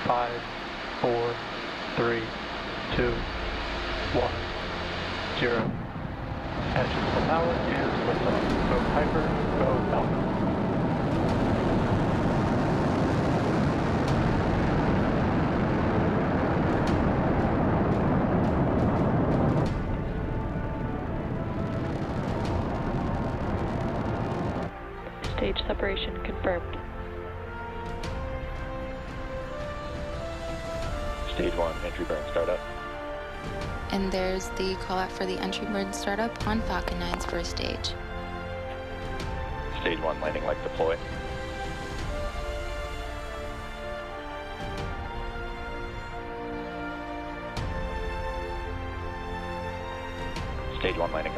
5, 4, 3, 2, 1, 0. Engine full power and liftoff. Go Piper, go Falcon. Stage separation confirmed. Stage 1, entry burn startup. And there's the call out for the entry burn startup on Falcon 9's first stage. Stage 1, landing light deploy. Stage 1, landing